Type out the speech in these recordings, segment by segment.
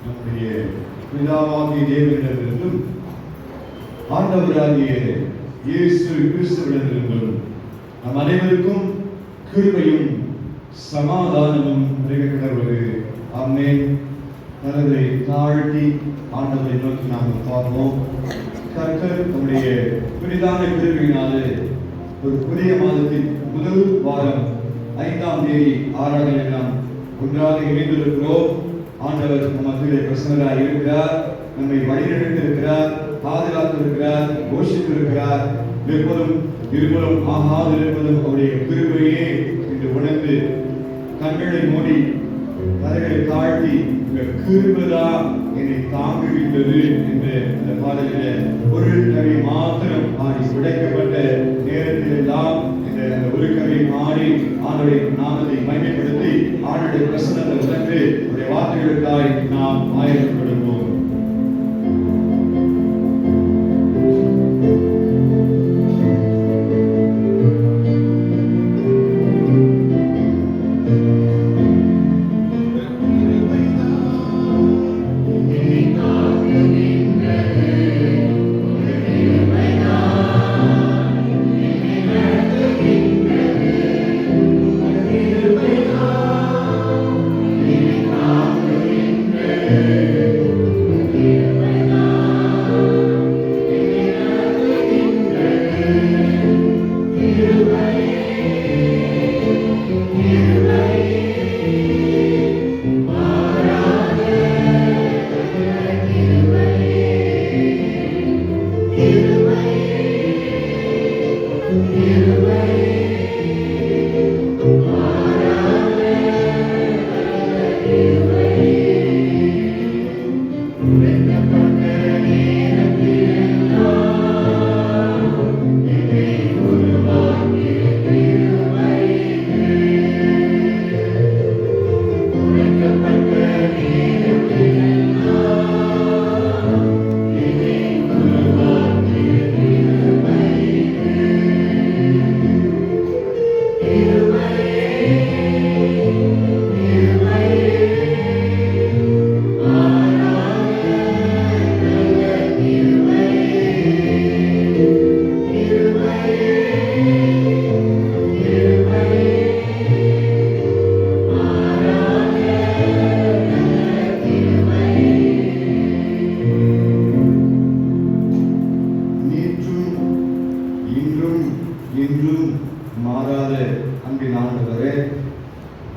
நம்முடைய பிதாவாகிய தேவனிடமிருந்தும் ஆண்டவராகிய இயேசு கிறிஸ்துவிடமிருந்தும் நம் அனைவருக்கும் கிருபையும் சமாதானமும் கிடைக்கிறது. ஆமென். மனதை தாழ்த்தி ஆண்டவரை நோக்கி நாம் பார்ப்போம். கர்த்தர் நம்முடைய புனிதான கிருபையினாலே ஒரு புதிய மாதத்தின் முதல் வாரம் 5ஆம் தேதி ஆராதனை நாம் ஒன்றாக இணைந்திருக்கிறோம். ஆண்டவர் நம் மத்தியிலே பிரசன்னராக இருக்கிறார், நம்மை வழிநடத்திருக்கிறார், பாதுகாத்திருக்கிறார், போஷித்திருக்கிறார். இருபுறம் ஆகாதிருப்பதும் அவருடைய கிருபையே என்று உணர்ந்து கண்களை மூடி தலைகளை தாழ்த்தி உங்கள் கிருபைதா என்னை தாங்குகின்றது என்று அந்த பாடலில் ஒரு கவி மாத்திரம் பாடி உடைக்கப்பட்ட நேரத்தில் எல்லாம் என்ற அந்த ஒரு கவி மாறி ஆண்டவருடைய நாமத்தை மகிமைப்படுத்தி ஆண்டவருடைய பிரசன்னத்தை உணர்ந்து அவருடைய வார்த்தைகளுக்காய் நாம் ஆயத்தப்படுவோம்.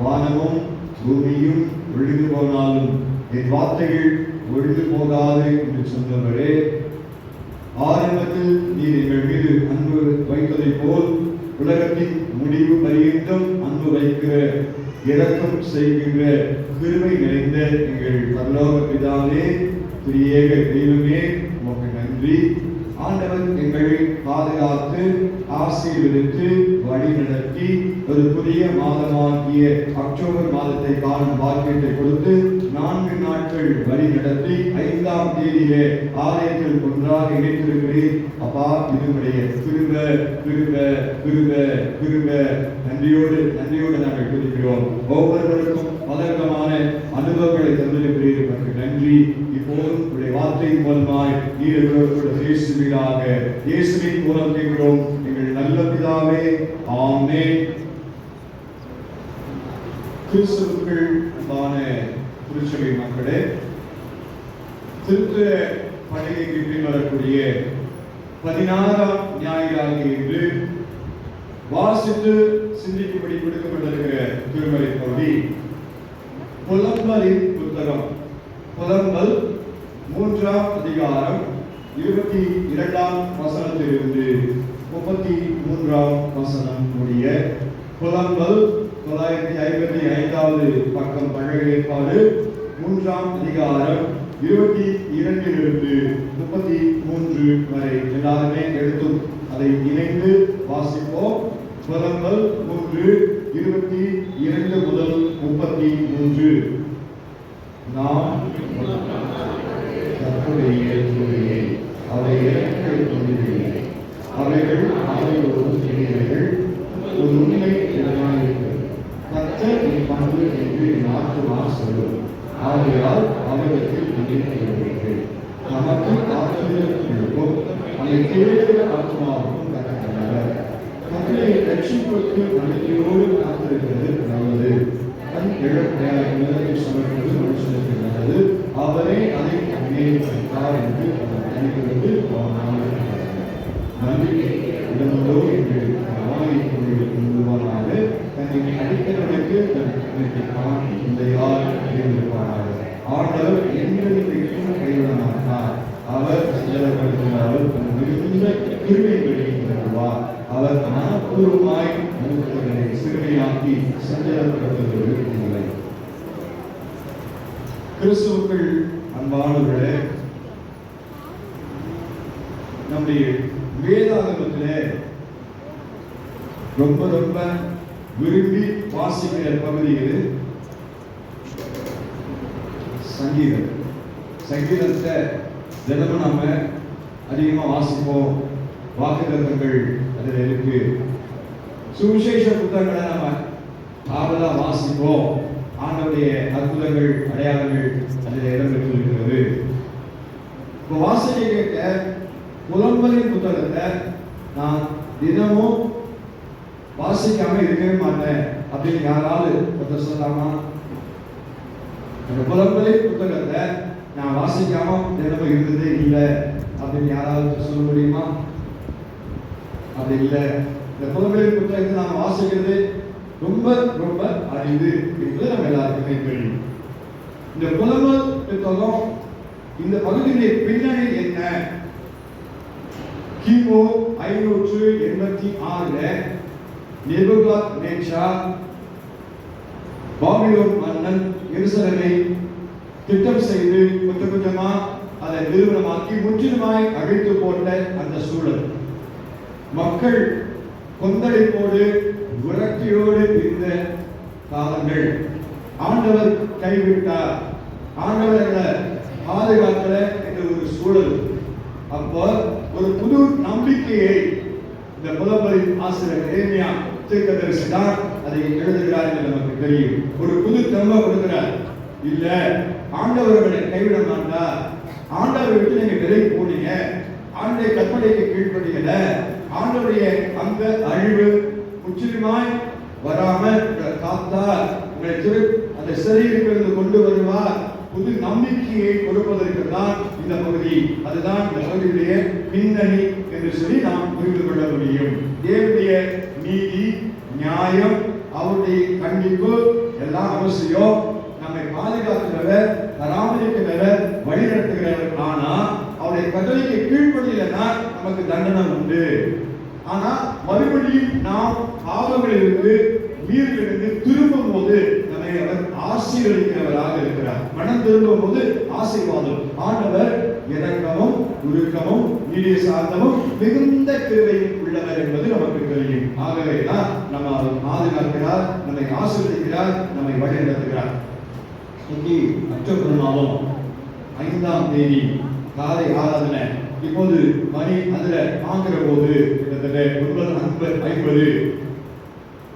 வானமும் பூமியும் ஒழிந்து போனாலும் என் வார்த்தைகள் ஒழிந்து போகாது என்று சொன்னவரே, ஆரம்பத்தில் நீர் எங்கள் மீது அன்பு வைத்ததை போல் உலகத்தின் முடிவு பரியந்தம் அன்பு வைக்கிற இரக்கம் செய்கின்ற கிருபை நிறைந்த எங்கள் பரலோக பிதாவே, திரியேக தெய்வமே, உமக்கு நன்றி. ஆண்டவர் எங்களை பாதுகாத்து ஆசீர்வதித்து வழி நடத்தி ஒரு புதிய மாதமாகிய அக்டோபர் மாதத்தை காணும் பாக்கியத்தை கொடுத்து 4 நாட்கள் வழி நடத்தி 5ஆம் தேதியிலே ஆலயத்தில் ஒன்றாக இணைத்திருக்கிறேன். அப்பா, இதனுடைய கிருபை கிருபை கிருபை கிருபை நன்றியோடு நாங்கள் துதிக்கிறோம். ஒவ்வொருவருக்கும் பலவிதமான அனுபவங்களை தந்திருக்கிறீர்கள், நன்றி. இப்போது உடைய வார்த்தையின் மூலமாய் இயேசுவினாக இயேசுவின் மூலம் கேட்கிறோம் எங்கள் நல்ல பிதாவே, ஆமென். கிறிஸ்துவுக்குள் அன்பான திருச்சபை மக்களே, திருத்துவ பண்டிகைக்கு பின்வரக்கூடிய 16ஆம் ஞாயிறாகிய இன்று வாசித்து சிந்திக்கும்படி கொடுக்கப்பட்டிருக்கிற திருமறை பகுதி புலம்பலின் புத்தகம். புலம்பல் 3ஆம் அதிகாரம் 22ஆம் வசனத்திலிருந்து 33ஆம் வசனம் முடிய. புலம்பல் 955வது பக்கம் பழைய ஏற்பாடு 3ஆம் அதிகாரம் 22லிருந்து 33 வரை. எல்லாருமே எடுத்தும் அதை இணைந்து வாசிப்போம். புலம்பல் 3:22 முதல் 33. நாம் கர்த்தருடைய கிருபையை அவை இறக்கங்கள் கொண்டிருக்கிறது, அவைகள் அவையோடு செய்கிறீர்கள், ஒரு உண்மை இடமாயிருக்கிறது. கர்த்தர் என் பங்கு என்று நாட்டுமா சொல்லும். ஆத்மாவுக்கும் கற்றுக்கொண்டவர். கட்டளை ரட்சிப்புக்கு நம்பிக்கையோடு காத்திருக்கிறது நல்லது. தன் நிலையை சமர்ப்பது மனுஷனுக்கு நல்லது. அவரே அதை அங்கீகரித்தார் என்று அவர் நினைக்கிறது. நம்பிக்கை இடங்களோ என்று வாங்கிக் கொண்டிருப்பதாக தன்னை அடித்தவனுக்கு தன் இந்த யார் இருப்பார்கள். ஆண்டவர் என்றைக்கும் கைவிட மாட்டார். அவர் சஞ்சலப்படுத்தினாலும் மிகுந்த கிருபை வெளியிடுவார். அவர் மனப்பூர்வமாய் மனுஷர்களை சிறுமையாக்கி சஞ்சலப்படுத்துவது இல்லை. கிறிஸ்துவுக்குள் அன்பானவர்களே, நம்முடைய வேதாகமத்திலே ரொம்ப ரொம்ப விரும்பி வாசிக்கிற பகுதியில் சங்கீதம். சங்கீதத்தை தினமும் நாம அதிகமாக வாசிப்போம். வாக்குத்தத்தங்கள் அதில் இருக்கு. சுவிசேஷ புத்தகங்களை நாம ஆவலா வாசிப்போம். ஆண்டவருடைய அற்புதங்கள் அடையாளங்கள் அதில் இடம்பெற்றிருக்கிறது. இப்போ வாசிக்க கேட்ட புலம்பலின் புத்தகத்தை நான் தினமும் வாசிக்காம இருக்கவே மாட்டேன் அப்படின்னு யாராவது ஒருத்தர் சொல்லலாமா? அந்த புலம்பலின் புத்தகத்தை நான் வாசிக்காம தினமும் இருந்ததே இல்லை அப்படின்னு யாராவது சொல்ல முடியுமா? அப்படி இல்லை. இந்த புலம்பலின் புத்தகத்தை நாம் வாசிக்கிறது ரொம்ப ரொம்ப அரிது என்பது நம்ம எல்லாருக்குமே தெரியும். இந்த புலம்பல் புத்தகம் இந்த பகுதியிலே பின்னணி என்ன? கிமு 586 நேபுகாத்நேச்சார் பாபிலோன் மன்னன் எருசலேமை திட்டம் செய்து கொஞ்சம் கொஞ்சமா அதை நிறுவனமாக்கி முற்றிலுமாய் அழித்து போட்ட அந்த சூழல். மக்கள் கொந்தளிப்போடு விரக்தியோடு இருந்த காலங்கள். ஆண்டவர் கைவிட்டார், ஆண்டவர்களை பாதுகாக்கல என்ற ஒரு சூழல். அப்போ ஒரு புது நம்பிக்கையை இந்த புலம்பலின் ஆசிரியர் எரேமியா தீர்க்கதரிசி தான் அதை எழுதுகிறார் என்று நமக்கு தெரியும். ஒரு புது திறமை கொடுக்கிறார். இல்ல, ஆண்டவர்களை கைவிட மாட்டார். ஆண்டவரை விட்டு நீங்க விலை போனீங்க, ஆண்டை கற்பனைக்கு கீழ்படியல, ஆண்டவருடைய அந்த அழிவு முற்றிலுமாய் வராமல் காத்தார், உங்களை அந்த சிறையிலிருந்து கொண்டு வருவார். புது நம்பிக்கையை கொடுப்பதற்கு தான் இந்த பகுதி. அதுதான் இந்த பகுதியுடைய பின்னணி என்று சொல்லி நாம் புரிந்து கொள்ள முடியும். தேவனுடைய நீதி, நியாயம், அவருடைய கண்டிப்பு எல்லாம் அவசியம். நம்மை பாதுகாக்கிறவர், பராமரிக்கிறவர், வழிநடத்துகிறவர். ஆனா அவருடைய கட்டளைக்கு கீழ்ப்படியலைன்னா நமக்கு தண்டனை உண்டு. ஆனா மறுபடியும் நாம் பாவங்களிலிருந்து மீறிலிருந்து திரும்பும் போது நம்மை அவர் ஆசீர்வதிக்கிறவராக இருக்கிறார். மனம் திரும்பும் போது ஆசீர்வாதம். ஆண்டவர் இரக்கமும் உருக்கமும் நீடிய சாந்தமும் மிகுந்த கிருபையும் உள்ளவர் என்பது நமக்கு தெரியும். ஆகவேதான் நம்ம அவர் பாதுகாக்கிறார், நம்மை ஆசீர்வதிக்கிறார், நம்மை வழிநடத்துகிறார். இன்னைக்கு அக்டோபர் மாதம் 5ஆம் தேதி காலை ஆராதனை. இப்போது மணி அதுல வாங்குற போது கிட்டத்தட்ட 9:50.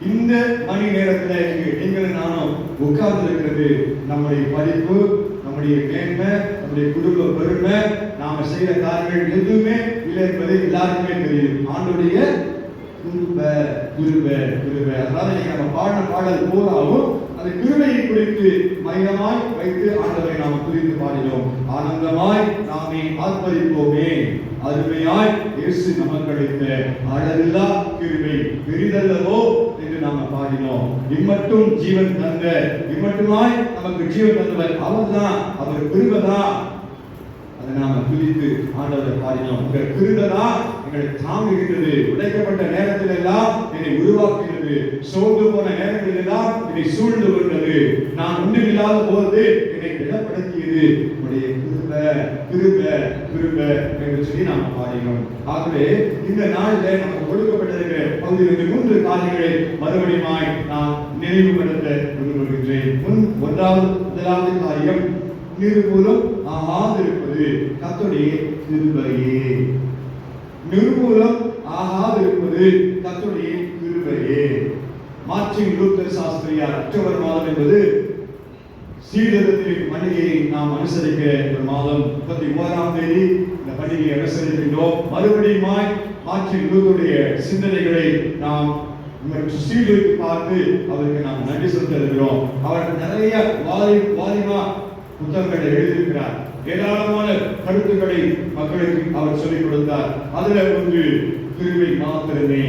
இந்த மணி நேரத்தில் நீங்களும் நானும் உட்கார்ந்து இருக்கிறது நம்முடைய படிப்பு, நம்முடைய மேன்மை, நம்முடைய குடும்ப பெருமை, நாம செய்த காரியங்கள் எதுவுமே இல்லை என்பது எல்லாருக்குமே தெரியும். ஆண்டுடைய கிருபை கிருபை கிருபை. அதனால நீங்க நம்ம பாடின பாடல் பூராவும் அந்த கிருபையை குறித்து மையமாய் வைத்து ஆண்டவரை நாம் குறித்து பாடினோம். ஆனந்தமாய் நாமே ஆர்ப்பரிப்போமே, அருமையாய் இயேசு நமக்கு அளித்த அளவில்லா கிருபை பெரிதல்லவோ என்று நாம பாடினோம். இம்மட்டும் ஜீவன் தந்த, இம்மட்டுமாய் நமக்கு ஜீவன் தந்தவர் அவர்தான், அவர் கிருபைதான். அதை நாம துதித்து ஆண்டவரை பாடினோம். உங்கள் கிருபைதான் எங்களை தாங்குகிறது. உடைக்கப்பட்ட நேரத்தில் எல்லாம் என்னை உருவாக்குகிறது. சோர்ந்து போன நேரங்களில் எல்லாம் என்னை சூழ்ந்து கொண்டது. நான் ஒன்றுமில்லாத போது என்னை திடப்படுத்தியது. உடைய கிருபை கிருபை கிருபை என்று சொல்லி நாம் பாடினோம். ஆகவே இந்த நாளிலே நமக்கு கொடுக்கப்பட்டிருக்கிற பகுதியில் 3 காரியங்களை மறுபடியுமாய் நான் நினைவுபடுத்த விரும்புகின்றேன். முதலாவது காரியம் நிர்மூலம் ஆகாதிருப்பது கர்த்தருடைய கிருபையே. நிர்மூலம் ஆகாதிருப்பது கர்த்தருடைய கிருபையே. மார்ட்டின் லூத்தர் சாஸ்திரியார் அக்டோபர் மாதம் என்பது சீர்திருத்தத்தின் பண்டிகையை நாம் அனுசரிக்கிற ஒரு மாதம். 31ஆம் தேதி இந்த பண்டிகை அனுசரிக்கின்றோம். மறுபடியும் மார்ட்டின் லூதருடைய சிந்தனைகளை நாம் சீர்தூக்கி பார்த்து அவருக்கு நாம் நன்றி செலுத்துகிறோம். அவர் நிறைய வாலிமா புத்தகங்களை எழுதியிருக்கிறார். ஏராளமான கருத்துக்களை மக்களுக்கு அவர் சொல்லிக் கொடுத்தார். அதுல ஒன்று கிருபை மாத்திரமே,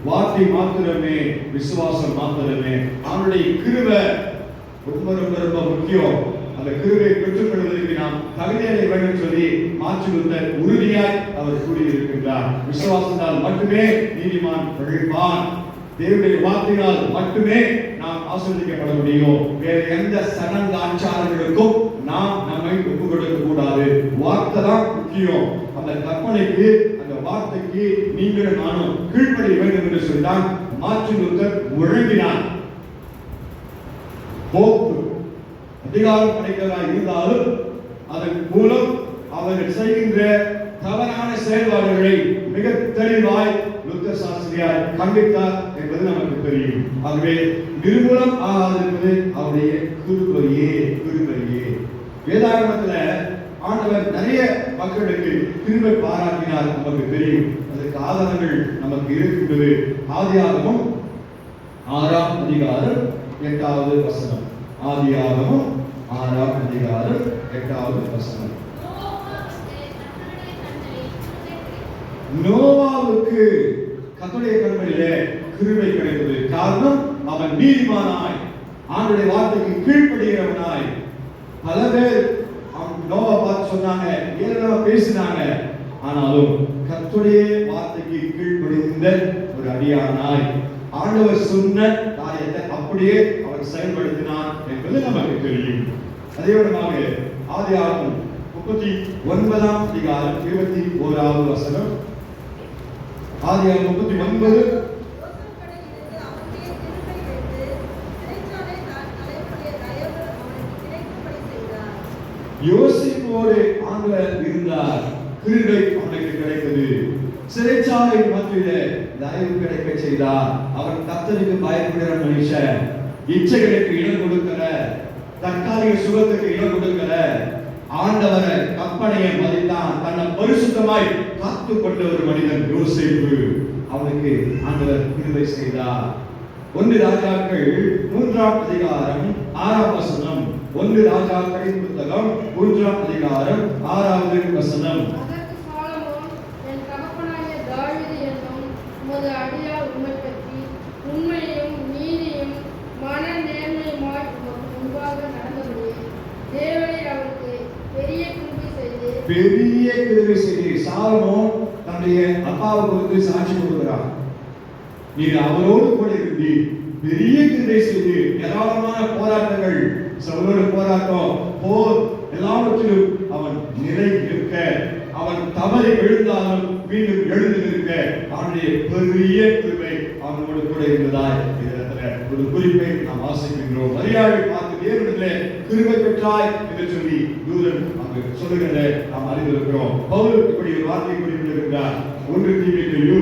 வார்த்தை மாத்திரமே, விசுவாசம் மாத்திரமே. அவனுடைய கிருபை ரொம்ப ரொம்ப ரொம்ப முக்கியம். அந்த கிருபை பெற்றுக்கொள்வதற்கு நாம் தகுதியை வேண்டும் சொல்லி மாற்றி உறுதியாய் அவர் கூறியிருக்கின்றார். விசுவாசத்தால் மட்டுமே நீதிமான் பிழைப்பான். தேவனுடைய வார்த்தையால் மட்டுமே நாம் ஆசீர்வதிக்கப்பட முடியும். வேறு எந்த சடங்கு ஆச்சாரங்களுக்கும் நாம் நம்மை ஒப்பு கொடுக்க கூடாது. வார்த்தை தான் முக்கியம். அந்த கற்பனைக்கு, அந்த வார்த்தைக்கு நீங்களும் நானும் கீழ்ப்படிய வேண்டும் என்று சொல்லிதான் மார்ட்டின் லூதர் முழங்கினார். அதிகாரம் கிடைக்கிறதா இருந்தாலும் அதன் மூலம் அவர்கள் செய்கின்ற தவறான செயல்பாடுகளை மிக தெளிவாய் லூத்தர் சாஸ்திரியார் கண்டித்தார் என்பது நமக்கு தெரியும். ஆகவே நிர்மூலம் ஆகாதிருப்பது அவருடைய கிருபையே. வேதாகமத்துல ஆண்டவர் நிறைய மக்களுக்கு கிருபை பாராட்டினார் நமக்கு தெரியும். அதற்கு ஆதாரங்கள் நமக்கு இருக்கின்றது. ஆதியாகமம் 6ஆம் அதிகாரம் 8வது வசனம். ஆதியாகமம் 6ஆம் அதிகாரம் 8வது வசனம். நோவாவுக்கு கர்த்தருடைய கண்களிலே கிருபை கிடைத்தது. காரணம் அவன் நீதிமானாய், ஆண்டவருடைய வார்த்தைக்கு கீழ்ப்படுகிறவனாய். பல பேர் நோவா பார்த்து சொன்னாங்க, ஏளனமா பேசினாங்க. ஆனாலும் கர்த்தருடைய வார்த்தைக்கு கீழ்ப்படிந்த ஒரு அடியானாய் ஆண்டவர் சொன்ன காரியத்தை அப்படியே அவர் செயல்படுத்தினார் என்பது நமக்கு தெரியும். அதே விதமாக ஆதியாகமம் 39ஆம் அதிகாரம் 21வது வசனம். ஆதியாகமம் 39 யோசேப்போடு ஆண்டவர் இருந்தார். கிருபை அவனுக்கு கிடைத்தது. சிறைச்சாலை மத்தியிலே தயவு கிடைக்க செய்தார். அவன் கர்த்தருக்கு பயப்படுகிற மனுஷன். இச்சைகளுக்கு இடம் கொடுக்கிற, தற்காலிக சுகத்துக்கு இடம் கொடுக்கிற, ஆண்டவரை கற்பனையை மதித்தான். தன்னை பரிசுத்தமாய் காத்து கொண்ட ஒரு மனிதன் யோசேப்பு. அவனுக்கு ஆண்டவர் கிருபை செய்தார். 1 ராஜாக்கள் 3ஆம் அதிகாரம் 6ஆம் வசனம். 1 ராஜாக்களின் புத்தகம் 3ஆம் அதிகாரம் 6வது வசனம். அதற்கு சாலமோன், என் தகப்பனாகிய தாவீது என்னும் உமது அடியார் உம்மைப் பற்றி உண்மையும் நீதியும் மன நேர்மையுமாய் உமக்கு முன்பாக நடந்தபடியே தேவனே அவருக்கு பெரிய கிருபை செய்து. சாலமோன் தன்னுடைய அப்பாவை குறித்து சாட்சி கொடுக்கிறார். நீர் அவரோடு கூட இருந்து பெரிய கிருபை செய்து, ஏராளமான போராட்டங்கள், சகோதர போராட்டம், போர், எல்லாவற்றிலும் அவன் நிலை இருக்க, அவன் தவறி விழுந்தாலும் மீண்டும் எழுந்து நிற்க அவனுடைய பெரிய கிருபை அவனோடு கூட இருந்ததாய் ஒரு குறிப்பை நாம் வாசிக்கின்றோம். மரியாதை பார்த்து தேவனிடத்திலே கிருபை பெற்றாய் என்று சொல்லி தூதன் அங்கு சொல்லுகிறதை நாம் அறிந்திருக்கிறோம். பவுல் இப்படி ஒரு வார்த்தை குறிப்பிட்டிருக்கிறார். 1 தீமோத்தேயு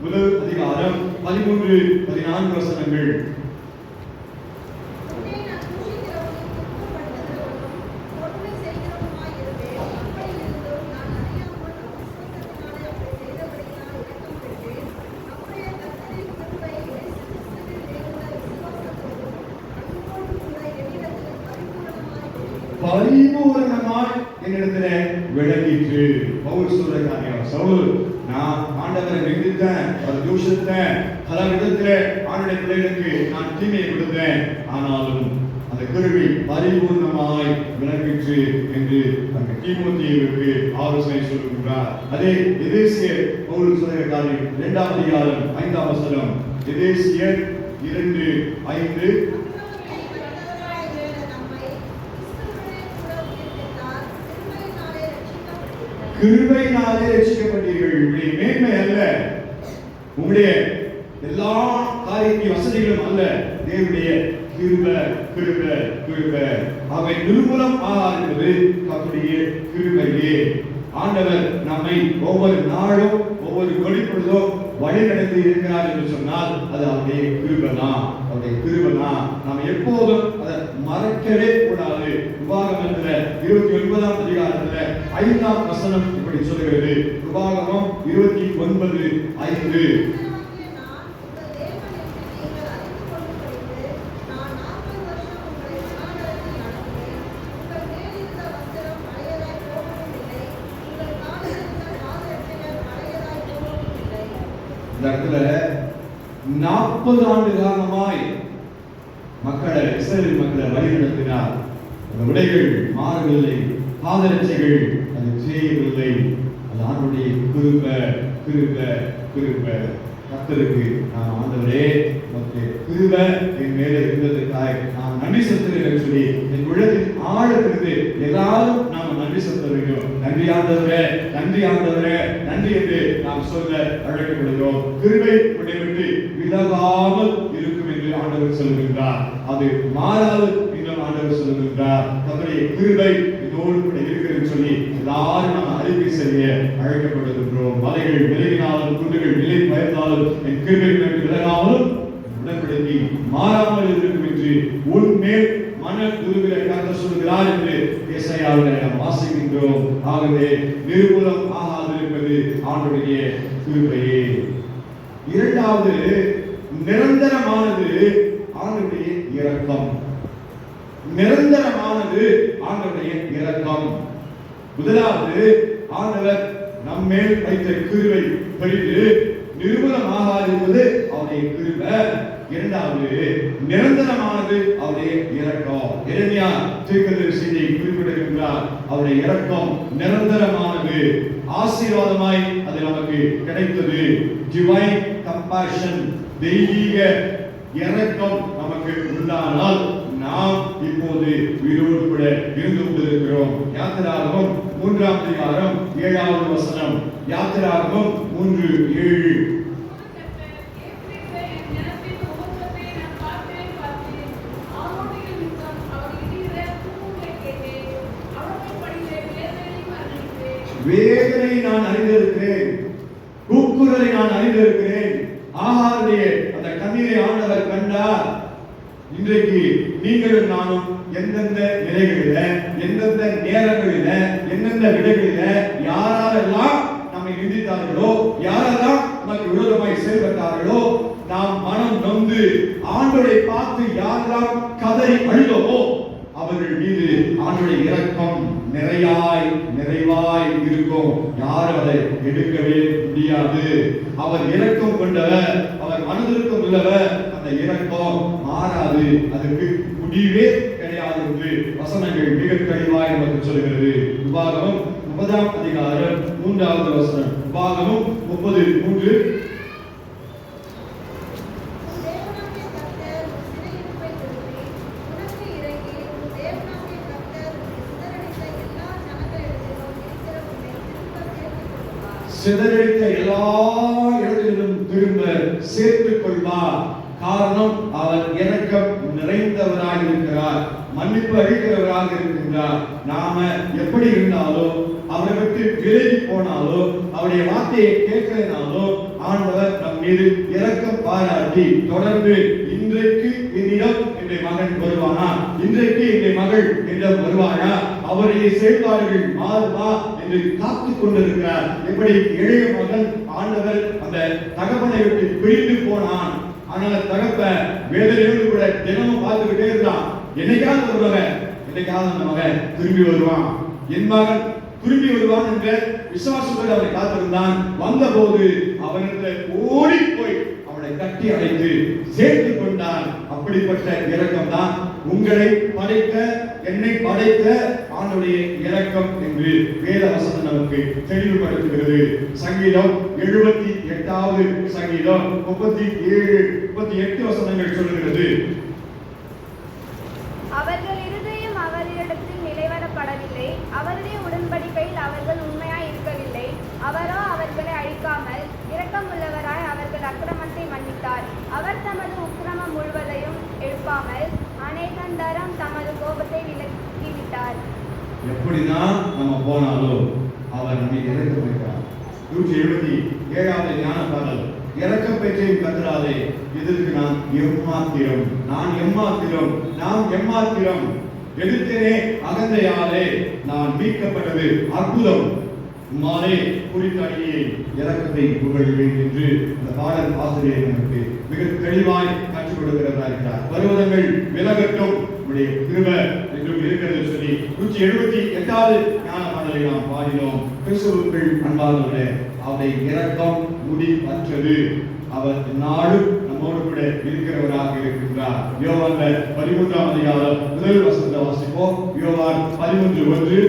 1 அதிகாரம் 13-14 வசனங்கள். பரிபூரணமாய் என்னிடத்திலே விளங்கிற்று. பவுல் சொல்ற காரியம், சவுல் நான் ஆண்டவரை நிந்தித்தேன், தூஷித்தேன், பல விதத்திலே ஆண்டவருடைய பிள்ளைகளுக்கு நான் தீமையை கொடுத்தேன். ஆனாலும் அந்த கிருபை பரிபூர்ணமாய் விளங்கிற்று என்று அந்த தீமோத்தேயுவுக்கு ஆலோசனை சொல்லுகிறார். அதே எபேசியர் பவுல் சொல்ற காரியம் 2ஆம் அதிகாரம் 5ஆம் வசனம். எபேசியர் 2:5. கிருபையினாலே ரட்சிக்கப்பட்டீர்கள். உங்களுடைய மேன்மை அல்ல, உங்களுடைய எல்லா காரியத்தையும் வசதிகளும் அல்ல, தேவனுடைய கிருபை. கிருபை கிருபை அவை நிர்மூலம் ஆகாது கர்த்தருடைய கிருபையே. ஆண்டவர் நம்மை ஒவ்வொரு நாளும் ஒவ்வொரு வெளிப்படுத்தும் வழி நடத்தி இருக்கிறார் என்று சொன்னால் அது அவருடைய கிருபை தான். அவருடைய கிருபை தான். நாம் எப்போதும் அதை மறக்கவே கூடாது. உபாகமத்தில் 29ஆம் அதிகாரத்தில் 5ஆம் வசனம் இப்படி சொல்லுகிறது. உபாகமம் 29:5. இந்த இடத்துல 40 ஆண்டு காலமாய் மக்களை, இஸ்ரவேல் மக்களை வழிநடத்தினார். அந்த உடைகள் மாறவில்லை, பாதரட்சைகள் அது செய்யவில்லை. அது ஆண்டுடைய கிருபை, கிருபை, கிருபை. கர்த்தருக்கு நான் ஆண்டவரே உமக்கு கிருபை என் மேல இருந்ததுக்காக நான் நன்றி செலுத்துகிறேன் சொல்லி என் உள்ளத்தின் ஆழத்திலிருந்து எல்லாரும் நாம் நன்றி செலுத்த வேண்டும். நன்றி ஆண்டவரே, நன்றி ஆண்டவரே, நன்றி என்று நாம் சொல்ல அழைக்கப்படுகிறோம். கிருபை உன்னை விட்டு விலகாமல் இருக்கும் என்று ஆண்டவர் சொல்லுகின்றார். அது மாறாது இன்னும் ஆண்டவர் சொல்லுகின்றார். நம்முடைய கிருபை இதோடு கூட இருக்கிறது சொல்லி எல்லாரும் நாம் அறிக்கை செய்ய அழைக்கப்படுகின்றோம். மலைகள் விலகினாலும், குன்றுகள் நிலை பயந்தாலும், என் கிருபை விலகாமலும் உடன்படிக்கை மாறாமல் இருக்கும் என்று உன்மேல் மன உருவில கர்த்தர் சொல்கிறார் என்று ஏசாயாவிலே நாம் வாசிக்கின்றோம். ஆகவே நிர்மூலம் ஆகாதிருப்பது ஆண்டவருடைய கிருபையே. இரண்டாவது, நிரந்தரமானது ஆண்டவருடைய இரக்கம். நிரந்தரமானது ஆண்டவருடைய இரக்கம். முதலாவது, ஆண்டவர் நம்மேல் வைத்த கிருபை பெரிது, நிர்மூலமாகாதிருப்பது அவருடைய கிருபை. இரண்டாவது, நிரந்தரமானது அவருடைய இரக்கம். எரேமியா தீர்க்கதரிசியை குறிப்பிடுகின்றார். அவருடைய இரக்கம் நிரந்தரமானது, ஆசீர்வாதமாய் அது நமக்கு கிடைத்தது. டிவைன் கம்பேஷன், தெய்வீக இரக்கம் நமக்கு உண்டானால் நாம் இப்போது உயிரோடு கூட இருந்து கொண்டிருக்கிறோம். யாத்திராகமம் 3ஆம் அதிகாரம் 7வது வசனம். யாத்திராகமம் 3:7. வேதனை நான் அறிந்திருக்கிறேன், கூக்குரலை நான் அறிந்திருக்கிறேன். ஆகாருடைய அந்த கண்ணீரை ஆண்டவர் கண்டார். இன்றைக்கு நீங்களும் நானும் எந்தெந்த நிலைகளில, எந்தெந்த நேரங்களில, எந்தெந்த விடைகளில யாரெல்லாம் நம்மை நிந்தித்தார்களோ, யாரெல்லாம் நமக்கு விரோதமாய் செயல்பட்டார்களோ, நாம் மனம் நொந்து ஆண்டவரை பார்த்து யாரெல்லாம் கதறி அழுதோமோ அவர்கள் மீது ஆண்டவருடைய இரக்கம் நிறைவாய் இருக்கும். யாரும் அதை எடுக்கவே முடியாது. அவர் இரக்கம் கொண்டவர், அவர் மனதிற்கும் உள்ளவர். அந்த இரக்கம் மாறாது, அதுக்கு முடிவே கிடையாது என்று வசனங்கள் மிக தெளிவாய் நமக்கு சொல்கிறது. உபாகமம் 30ஆம் அதிகாரம் 3வது வசனம். உபாகமம் 30:3. சிதறடித்த எல்லா இடத்திலும் திரும்ப சேர்த்துக் கொள்வார். காரணம், அவர் இரக்கம் நிறைந்தவராக இருக்கிறார், மன்னிப்பு அளிக்கிறவராக இருக்கின்றார். நாம எப்படி இருந்தாலும், அவரை விட்டு விலகி போனாலோ, அவருடைய வார்த்தையை கேட்கலனாலோ, ஆண்டவர் நம் மீது இரக்கம் பாராட்டி தொடர்ந்து இன்றைக்கு என்னிடம் என்னுடைய மகன் வருவானா, இன்றைக்கு என்னுடைய மகள் என்னிடம் வருவானா, அவருடைய செயல்பாடுகள் மாறுமா என்று காத்துக் கொண்டிருக்கிறார். எப்படி இளைய மகன் ஆண்டவர் அந்த தகப்பனை விட்டு பிரிந்து போனான். ஆனால் தகப்பன் வேதனையோடு கூட தினமும் பார்த்துக்கிட்டே இருந்தான். என்னைக்காவது வருவாங்க, என்னைக்காவது அந்த மகன் திரும்பி வருவான், என் மகன் திரும்பி வருவான் என்ற விசுவாசத்தோடு அவரை காத்திருந்தான். வந்தபோது அவனிடத்தில் ஓடி போய் அவனை கட்டி அடைத்து சேர்த்துக் கொண்டான். அப்படிப்பட்ட இரக்கம் தான் உங்களை படைத்த, என்னை படைத்த ஆண்டவருடைய இரக்கம் என்று வேத வசனம் நமக்கு தெளிவுபடுத்துகிறது. சங்கீதம் 78வது சங்கீதம் 37-38 வசனங்கள் சொல்லுகிறது. அவர்கள் இருதயம் அவரிடத்தில் நிலைவரப்படவில்லை, அவருடைய உடன்படிக்கையில் அவர்கள் உண்மையாய் இருக்கவில்லை. அவரோ அவர்களை அழிக்காமல் இரக்கமுள்ளவராய் அவர்கள் அக்கிரமத்தை மன்னித்தார். அவர் தமது உக்கிரமம் முழுவதையும் எழுப்பாமல் அநேகந்தரம் தமது கோபத்தை விலக்கிவிட்டார். எப்படிதான் நம்ம போனாலும் அவர் நம்மை இரக்கம் வைக்கிறார். 177வது ஞான பாடல். இரக்கம் பெற்றேன் கர்த்தராலே, இதற்கு நான் எம்மாத்திரம், நான் எம்மாத்திரம், நாம் எம்மாத்திரம். எடுத்தேனே அகந்தையாலே நான் மீட்கப்பட்டது அற்புதம். உம்மாலே குறித்தடியே இரக்கத்தை புகழ்வேன் என்று இந்த பாடல் ஆசிரியர் நமக்கு மிக தெளிவாய் கற்றுக் கொடுக்கிறதா இருக்கிறார். பருவதங்கள் விலகட்டும், உடைய கிருபை என்றும் இருக்கிறது சொல்லி 178வது ஞான பாடலை நாம் பாடினோம். கிறிஸ்துவுக்குள் அன்பானவர்களே, அவருடைய இரக்கம் முடிவற்றது. அவர் நாளும் நம்மோடு கூட இருக்கிறவராக இருக்கின்றார். யோவான் 13ஆம் அதிகாரம் முதல் வசனத்தை வாசிப்போம். யோவான் 13:1.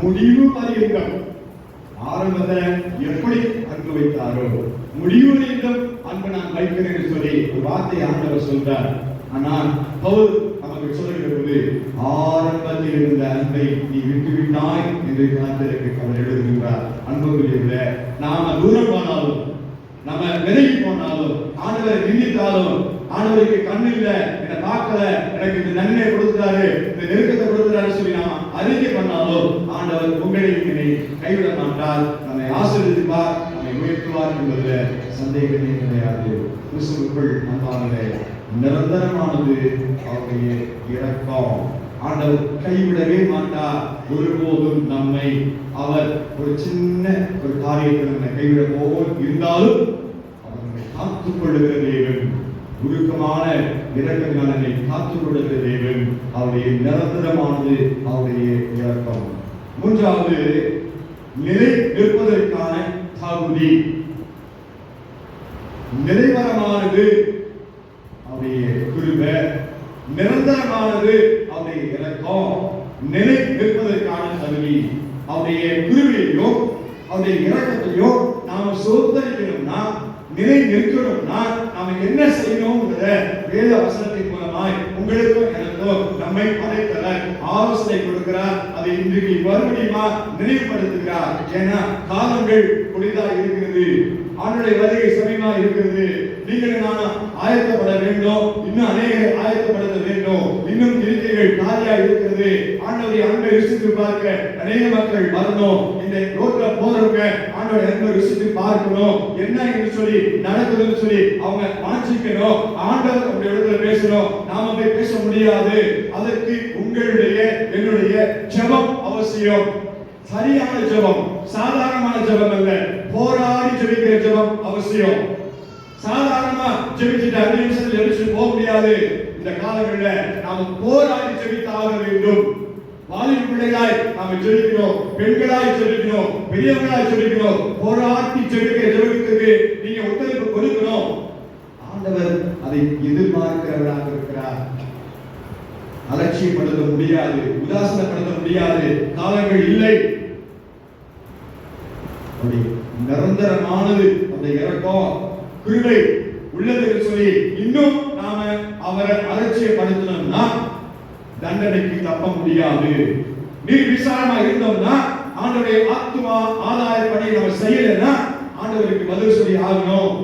முடிவு பரியந்தம் ஆரம்பத்தை எப்படி அன்பு வைத்தாரோ முடிவு வரைக்கும் அன்பு நான் வைக்கிறேன் என்று சொல்லி ஒரு வார்த்தை ஆண்டவர் சொல்றார். ஆனால் பவுல் நமக்கு சொல்லுகிறது, ஆரம்பத்தில் இருந்த அன்பை நீ விட்டுவிட்டாய் என்று கர்த்தருக்கு அவர் எழுதுகின்றார். அன்புக்குரியவர்களே, நாம தூரம் போனாலும், நம்ம விலகி போனாலும், ஆண்டவரை நிந்தித்தாலும், ஆண்டவருக்கு கண்ணு இல்ல, என்னை பார்க்கல, எனக்கு இந்த நன்மையை கொடுத்தாரு, இந்த நெருக்கத்தை கொடுத்தாரு சொல்லி நாம் அறிக்கை பண்ணாலும் ஆண்டவர் உங்களை என்னை கைவிட மாட்டார், நம்மை ஆசீர்வதிப்பார், நம்மை உயர்த்துவார் என்பதுல சந்தேகமே கிடையாது. கிறிஸ்துவுக்குள் அன்பானவர்களே, நிரந்தரமானது அவருடைய இரக்கம். ஆண்டவர் கைவிடவே மாட்டார். ஒருபோதும் நம்மை அவர் ஒரு சின்ன ஒரு காரியத்தில் நம்மை கைவிட போல் இருந்தாலும் அவர் நம்மை காத்துக் கொள்ளுகிற தேவன். உருக்கமான இரக்கத்தினால் நம்மை காத்துக் கொள்ளுகிற தேவன். அவருடைய நிரந்தரமானது அவருடைய இரக்கம். மூன்றாவது, நிலை நிற்பதற்கான தகுதி. நிலைவரமானது அவருடைய கிருபை, நிரந்தரமானது அவருடைய இரக்கம். நிலை நிற்பதற்கான தகுதி. அவருடைய கிருபையோ அவருடைய இரக்கத்தையோ நாம சோதரிக்கணும்னா, நிலை நிற்கணும்னா நாம என்ன செய்யணும்ங்கற வேத வசனத்தின் மூலமாய் உங்களுக்கும் எனக்கும் நம்மை படைத்தவர் ஆலோசனை கொடுக்கிறார். அதை இன்றைக்கு மறுபடியும் நினைவுபடுத்துகிறார். ஏன்னா காலங்கள் புதிதாக இருக்கிறது, ஆண்டுடைய வருகை சமயமா இருக்கிறது. நீங்கள் நான் ஆயத்தப்பட வேண்டும், இன்னும் அநேகர் ஆயத்தப்படுத்த வேண்டும், இன்னும் இருக்கிறீர்கள் காலியா இருக்கிறது. ஆண்டவரை அன்பை ருசித்து பார்க்க அநேக மக்கள் வரணும். இந்த ரோட்ல போறவங்க ஆண்டவரை அன்பை ருசித்து பார்க்கணும், என்ன என்று சொல்லி நடக்குதுன்னு சொல்லி அவங்க வாஞ்சிக்கணும். ஆண்டவர் உங்களுடைய இடத்துல பேசணும், நாம போய் பேச முடியாது. அதற்கு உங்களுடைய என்னுடைய ஜெபம் அவசியம். சரியான ஜெபம், சாதாரணமான ஜெபம் அல்ல, போராடி ஜெபிக்கிற ஜெபம் அவசியம். சாதாரணமா ஜெபிச்சுட்டு 5 நிமிஷத்துல ஜெபிச்சு போக முடியாது. இந்த காலங்களில் நாம போராடி ஜெபித்தாக வேண்டும். வாலிப பிள்ளைகளாய் நாம ஜெபிக்கணும், பெண்களாய் ஜெபிக்கணும், பெரியவங்களாய் ஜெபிக்கணும். போராடி ஜெபிக்கிற ஜெபத்துக்கு நீங்க ஒத்துழைப்பு கொடுக்கணும். ஆண்டவர் அதை எதிர்பார்க்கிறவராக இருக்கிறார். அலட்சியப்படுத்த முடியாது, உதாசீனப்படுத்த முடியாது. காலங்கள் இல்லை. அப்படி நிரந்தரமானது அந்த இரக்கம் கிருபை உள்ளது சொல்லி இன்னும் நாம அவரை அலட்சியப்படுத்தணும்னா தண்டனைக்கு தப்ப முடியாது. நீர் விசாரமா இருந்தோம்னா, ஆண்டவருடைய ஆத்துமா ஆதாயப்படி நம்ம செய்யலைன்னா ஆண்டவருக்கு பதில் சொல்லி ஆகணும்.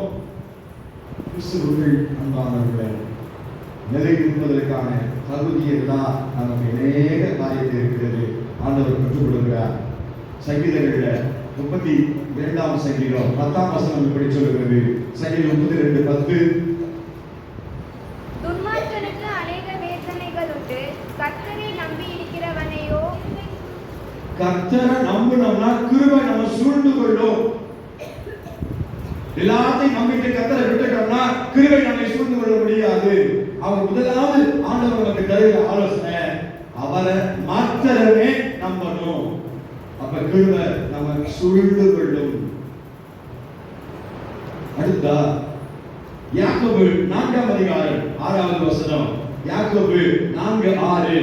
கிறிஸ்துவுக்குள் அன்பானவர்களே, நிலை நிற்பதற்கான தகுதியெல்லாம் நமக்கு அநேக காரியத்தில் இருக்கிறது. ஆண்டவர் கற்றுக் கொடுக்கிறார். சங்கீதங்களில் 32ஆம் சங்கீதம் 10ஆம் வசனம் இப்படி சொல்கிறது. சங்கீதம் 32:10. துன்மார்க்கனுக்கு அநேக வேதனைகள் உண்டு, கர்த்தரை நம்பி இருக்கிறவனையோ. கர்த்தரை நம்பினோம்னா கிருபை நம்ம சூழ்ந்து கொள்ளும். எல்லாத்தையும் நம்பிட்டு கர்த்தரை விட்டுட்டோம்னா கிருபை நம்மை சூழ்ந்து கொள்ள முடியாது. அவர் முதலாவது ஆண்டவர் நமக்கு தருகிற ஆலோசனை, அவரை மாத்திரமே நம்பணும். அப்ப கிருபை நம்ம சூழ்ந்து கொள்ளும். அடுத்தா யாக்கோபு 4ஆம் அதிகாரம் 6வது வசனம். யாக்கோபு 4:6.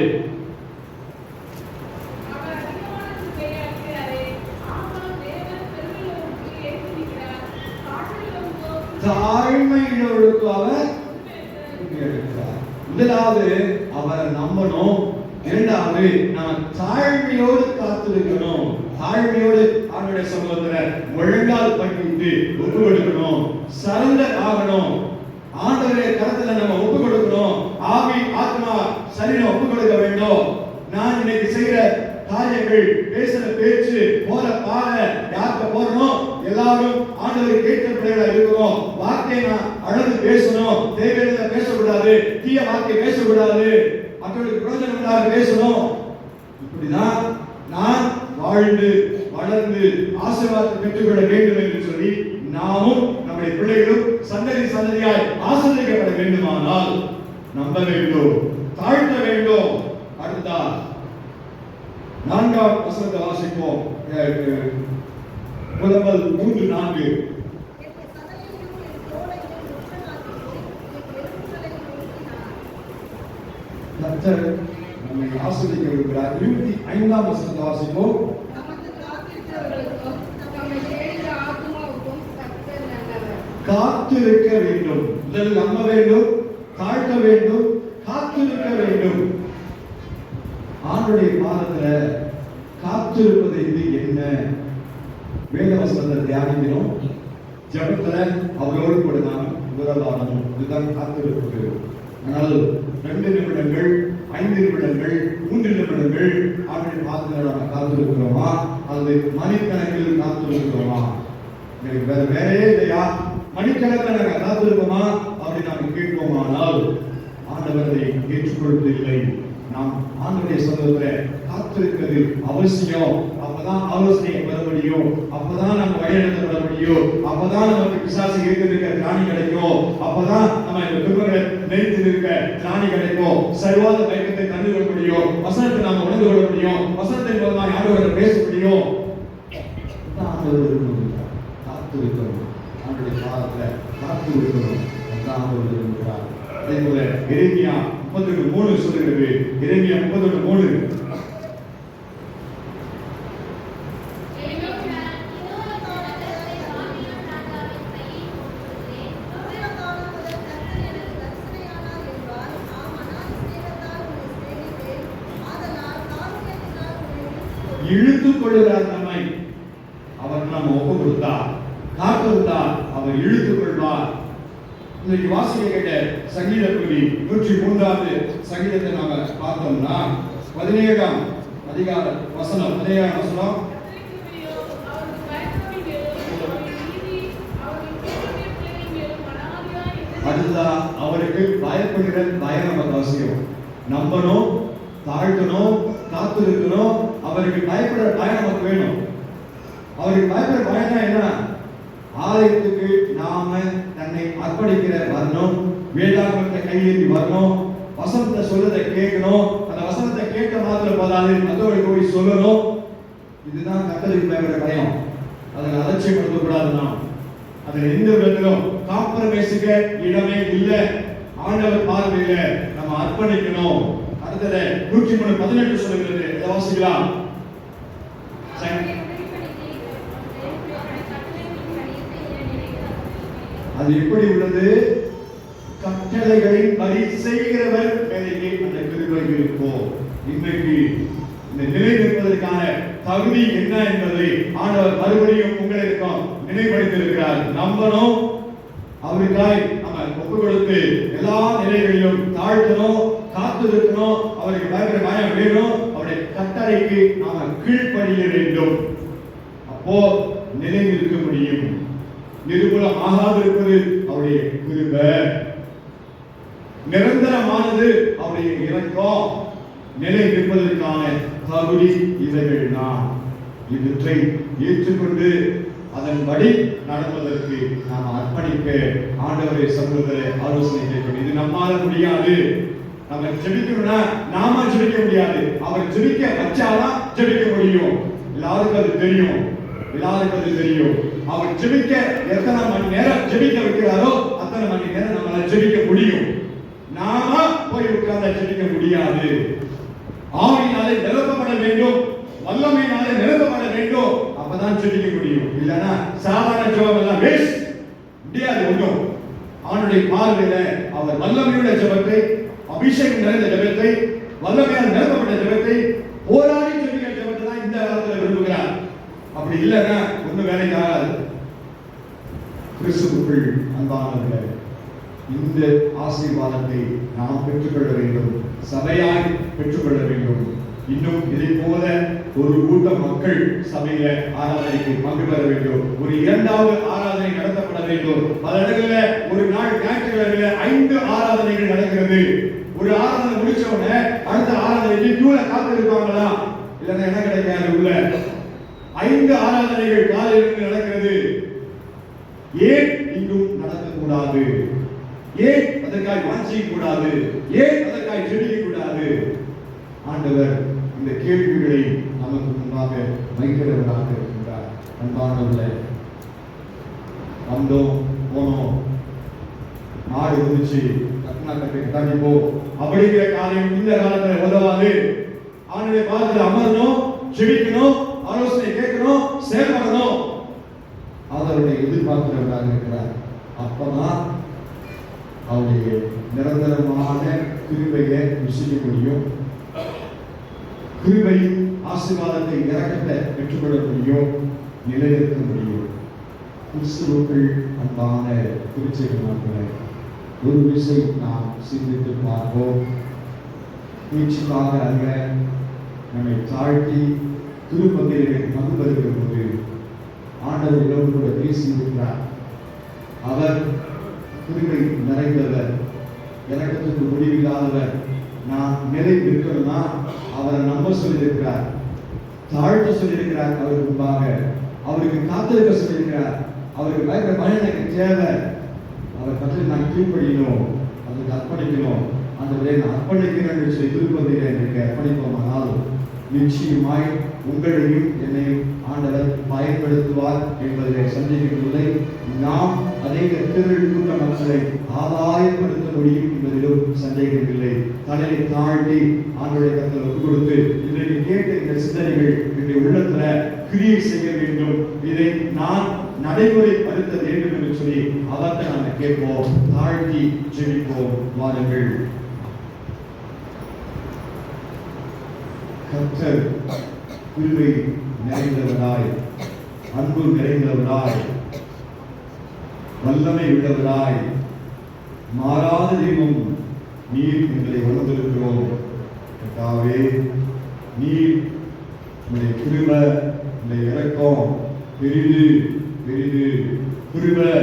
தாழ்மையுள்ளவர்களுக்கு அவர் எடுக்கிறார். முதலாவது அவரை நம்பணும். இரண்டாவது நாம் தாழ்மையோடு காத்திருக்கணும். தாழ்மையோடு அவருடைய சமூகத்துல முழங்கால் பண்ணிட்டு ஒப்பு கொடுக்கணும். சரண்டர் ஆகணும். ஆண்டவருடைய கரத்துல நம்ம ஒப்பு கொடுக்கணும். ஆவி ஆத்மா சரீரம் ஒப்பு கொடுக்க வேண்டும். நான் இன்னைக்கு செய்யற காரியம் காரியங்கள், பேசுற பேச்சு, போற பாதை, யார்கிட்ட போறோம், எல்லாரும் ஆண்டவரை கேட்கிற பிள்ளைகளா இருக்கிறோம். வார்த்தையை நான் அழகு பேசணும், தேவையில்லாத பேசக்கூடாது, தீய வார்த்தை பேசக்கூடாது, மக்களுக்கு பிரயோஜனம் இல்லாத பேசணும். இப்படிதான் நான் வாழ்ந்து வளர்ந்து ஆசீர்வாதத்தை பெற்றுக்கொள்ள வேண்டும் என்று சொல்லி நாமும் நம்முடைய பிள்ளைகளும் சந்ததி சந்ததியாய் ஆசீர்வதிக்கப்பட வேண்டுமானால் நம்ப வேண்டும், தாழ்த்த வேண்டும். அடுத்ததா 4ஆம் வசனத்தை வாசிப்போம். முதல் 3-4. கர்த்தர் நம்மை ஆசீர்வதிக்க விரும்புகிறார். 25ஆம் வசனத்தை வாசிப்போம். காத்திருக்க வேண்டும். முதல் நம்ப வேண்டும், தாழ்த்த வேண்டும், காத்திருக்க வேண்டும். ஆண்டுடைய பாதத்துல காத்திருப்பது இது என்ன? வேத வசனத்தை தியானிக்கிறோம், ஜபத்துல அவரோடு கூட நாம் உறவாடணும். இதுதான் காத்திருப்பது. ஆனால் 2 நிமிடங்கள், 5 நிமிடங்கள், 3 நிமிடங்கள் ஆண்டுடைய பாதத்துல நாம் காத்திருக்கிறோமா அல்லது மணிக்கணக்கில் காத்திருக்கிறோமா? வேற வேலையே இல்லையா, மணிக்கணக்கில் நாங்கள் காத்திருக்கோமா அப்படி நாம் கேட்போமானால் ஆண்டவரை ஏற்றுக்கொள்வதில்லை. நாம் ஆண்டவருடைய சமூகத்தில் காத்திருக்கிறது அவசியம். அப்பதான் ஆலோசனை பெற முடியும், அப்பதான் நம்ம வழிநடத்தப்பட முடியும், அப்பதான் நமக்கு பிசாசு இருக்க திராணி கிடைக்கும், அப்பதான் நம்ம இந்த துன்பங்களை நெறித்து இருக்க திராணி கிடைக்கும், சரிவாத பயக்கத்தை தந்து கொள்ள முடியும், வசனத்தை நாம் உணர்ந்து கொள்ள முடியும், வசனத்தின் மூலமாக ஆண்டவரை பேச முடியும். காத்திருக்கிறோம், ஆண்டுடைய காலத்துல காத்திருக்கிறோம். ஆண்டவர் விரும்புகிறார். அதே போல எரேமியா 31:3 சொல்கிறது. எரேமியா 31:3 இழுத்துக் கொள்கிறார் நம்மை. அவர் நம்ம ஒப்பு கொடுத்தார், காத்திருந்தார், அவர் இழுத்துக் கொள்வார். இன்னைக்கு வாசிக்க கேட்ட சங்கீத பகுதி 103வது சங்கீதத்தை நாம பார்த்தோம்னா 17ஆம் அதிகார வசனம், 17ஆம் வசனம். அதுதான் அவருக்கு பயப்படுகிற பயம் நமக்கு அவசியம். நம்பணும், தாழ்த்தணும், காத்திருக்கணும். அவருக்கு பயப்படுற பயம் நமக்கு வேணும். அவருக்கு பயப்படுற பயம்னா என்ன? ஆலயத்துக்கு நாம தன்னை அர்ப்பணிக்கிற வரணும், வேதாகமத்தை கையேறி வரணும், வசனத்தை சொல்லதை கேட்கணும், அந்த வசனத்தை கேட்க மாத்திர போதாது, மற்றவர்களுக்கு போய் சொல்லணும். இதுதான் கர்த்தருக்கு பயப்படுற பயம். அதில் அலட்சியப்படுத்தக்கூடாது. நாம் அதில் எந்த விதத்திலும் காம்ப்ரமைஸுக்க இடமே இல்லை. ஆண்டவர் பார்வையில நம்ம அர்ப்பணிக்கணும். அடுத்தது 103:18 சொல்லுகிறது. இதை வாசிக்கலாம். அது எப்படி உள்ளது? கட்டளைகளின் படி செய்கிறவர் மேலேயே அந்த கிருபை இருக்கும். இன்றைக்கு இந்த நிலை நிற்பதற்கான தகுதி என்ன என்பதை ஆண்டவர் மறுபடியும் உங்களுக்கும் நினைவுபடுத்தியிருக்கிறார். நம்பணும், அவருக்காய் நம்ம ஒப்பு கொடுத்து எல்லா நிலைகளிலும் தாழ்த்தணும், காத்திருக்கணும். அவருக்கு பயங்கர பயம் வேணும். அவருடைய கட்டளைக்கு நாம கீழ்ப்படிய வேண்டும். அப்போ நிலை நிற்க முடியும். நிர்மூலம் ஆகாதிருப்பது அவருடைய கிருபை, நிரந்தரமானது அவருடைய இரக்கம். நிலை நிற்பதற்கான தகுதி இவைகள் தான். இவற்றை ஏற்றுக்கொண்டு அதன்படி நடப்பதற்கு நாம் அர்ப்பணிக்க ஆண்டவரை சமூகத்தில் ஆலோசனை கேட்கணும். இது நம்மால முடியாது. நம்ம ஜெபிக்கணும்னா நாம ஜெபிக்க முடியாது. அவர் ஜெபிக்க வச்சாதான் ஜெபிக்க முடியும். எல்லாருக்கும் அது தெரியும், எல்லாருக்கும் அது தெரியும். அவர் ஜெபிக்க எத்தனை மணி நேரம் ஜெபிக்க வைக்கிறாரோ அத்தனை மணி நேரம் நம்மளால ஜெபிக்க முடியும். நாம போய் உட்கார்ந்து ஜெபிக்க முடியாது. ஆவியினாலே நிரப்பப்பட வேண்டும், வல்லமையினாலே நிரப்பப்பட வேண்டும். அப்பதான் ஜெபிக்க முடியும். இல்லைன்னா சாதாரண ஜெபம் எல்லாம் வேஸ்ட், முடியாது ஒன்றும். அவனுடைய பார்வையில அவர் வல்லமையுடைய ஜெபத்தை, அபிஷேகம் நிறைந்த ஜெபத்தை, வல்லமையால் நிரப்பப்பட்ட ஜெபத்தை, போராடி ஜெபிக்கிற ஜெபத்தை தான் இந்த காலத்தில் விரும்புகிறார். அப்படி இல்லைன்னா ஒன்றும் வேலைக்கு ஆகாது. கிறிஸ்துவுக்குள் அன்பானவர்களே, இந்த ஆசீர்வாதத்தை நாம் பெற்றுக்கொள்ள வேண்டும், சபையாய் பெற்றுக்கொள்ள வேண்டும். இன்னும் இதை போல ஒரு கூட்டம் மக்கள் சபையில ஆராதனைக்கு பங்கு பெற வேண்டும். ஒரு இரண்டாவது ஆராதனை நடத்தப்பட வேண்டும். பல இடங்களில் ஒரு நாள் ஞாயிற்றுக்கிழமையில 5 ஆராதனைகள் நடக்கிறது. ஒரு ஆராதனை முடிச்ச உடனே அடுத்த ஆராதனைக்கு கியூல காத்திருப்பாங்களா? இல்லைன்னா என்ன கிடைக்காது உள்ள. 5 ஆராதனைகள் காலையில் நடக்கிறது. ஏன் இன்னும் நடக்கக்கூடாது? ஏன் அதற்காக வாஞ்சிக்க கூடாது? ஏன் அதற்காக ஜெபிக்க கூடாது? ஆண்டவர் இந்த கேள்விகளை நமக்கு முன்பாக வைக்கிறவராக இருக்கின்றார். அன்பானவர்களே, வந்தோம் போனோம், நாடு வந்துச்சு, கட்டாணி போ அப்படிங்கிற காரியம் இந்த காலத்துல உதவாது. ஆண்டுடைய பாதத்தில் அமரணும், ஜெபிக்கணும், ஆலோசனை கேட்கணும், செயல்படணும். அவருடைய எதிர்பார்க்கிறவராக இருக்கிறார். அப்பதான் அவருடைய நிரந்தரமான கிருபையை ருசிக்க முடியும். கிருபையின் ஆசீர்வாதத்தை இறக்கத்தை பெற்றுக்கொள்ள முடியும், நிலைநிறுத்த முடியும். கிறிஸ்துவுக்குள் அன்பான திருச்செய்தியாளர்களே, ஒரு விஷயம் நாம் சிந்தித்து பார்ப்போம். நிச்சயமாக அல்ல, நம்மை தாழ்த்தி திருப்பதிலே பங்கு பெறுகிற போது ஆண்டவர் இதோடு கூட பேசியிருக்கிறார். அவர் கிருபை நிறைந்தவர், இறக்கத்துக்கு முடிவில்லாதவர். நான் நிலை இருக்கணும்னா அவரை நம்ப சொல்லியிருக்கிறார், தாழ்த்த சொல்லியிருக்கிறார். அவருக்கு முன்பாக அவருக்கு காத்திருக்க சொல்லியிருக்கிறார். அவருக்கு பயங்கர பயம் எனக்கு தேவை. அவர் பற்றி நான் கீழ்ப்படியணும், அதுக்கு அர்ப்பணிக்கணும். அந்த விட நான் அர்ப்பணிக்கிறேன் சொல்லி திருப்பதியில எனக்கு அர்ப்பணிப்போமானால் நிச்சயமாய் உங்களையும் என்னையும் ஆண்டவர் பயன்படுத்துவார் என்பதை சந்தேகமில்லை. நாம் அநேக திரள் கூட்ட மக்களை ஆதாயப்படுத்த முடியும் என்பதிலும் சந்தேகமில்லை. தலையை தாழ்த்தி ஆண்டவருடைய கருத்தில் ஒப்பு கொடுத்து இன்றைக்கு கேட்ட இந்த சிந்தனைகள் என்னுடைய உள்ளத்துல கிரியை செய்ய வேண்டும், இதை நான் நடைமுறைப்படுத்த வேண்டும் என்று சொல்லி அவர்கிட்ட நாங்கள் கேட்போம், தாழ்த்தி ஜெபிப்போம். வாருங்கள். கர்த்தர் கிருபை நிறைந்தவராய், அன்பு நிறைந்தவராய், வல்லமை உள்ளவராய், மாறாத தெய்வம் நீர் எங்களை உணர்ந்திருக்கிறோம். கர்த்தாவே, நீர் உங்களுடைய கிருபை, உங்களுடைய இரக்கம் பெரிது பெரிது. கிருபை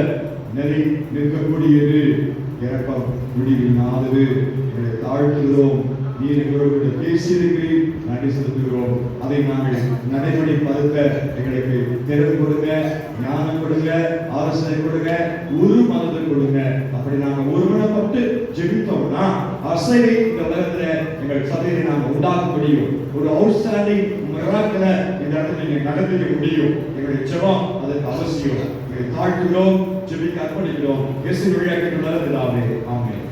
நிலை நிற்கக்கூடியது, இரக்கம் முடிவில்லாதது. எங்களை தாழ்த்துகிறோம். நீர் எங்களோடு பேசியிருக்கிறீர், நன்றி செலுத்துகிறோம். அதை நாங்கள் நடைமுறைப்படுத்த எங்களுக்கு திறன் கொடுங்க, ஞானம் கொடுங்க, ஆலோசனை கொடுங்க, ஒரு மனதை கொடுங்க. அப்படி நாங்கள் ஒருமனப்பட்டு ஜெபித்தோம்னா அசைவை இந்த உலகத்துல எங்கள் சபையை நாங்கள் உண்டாக்க முடியும். ஒரு அவுட்ஸ்டாண்டிங் மிராக்கிளை இந்த இடத்துல நீங்க நடத்திக்க முடியும். எங்களுடைய ஜெபம் அதற்கு அவசியம். எங்களை தாழ்த்துகிறோம், ஜெபிக்க அர்ப்பணிக்கிறோம். இயேசு வழியாக நல்ல பிதாவே, ஆமென்.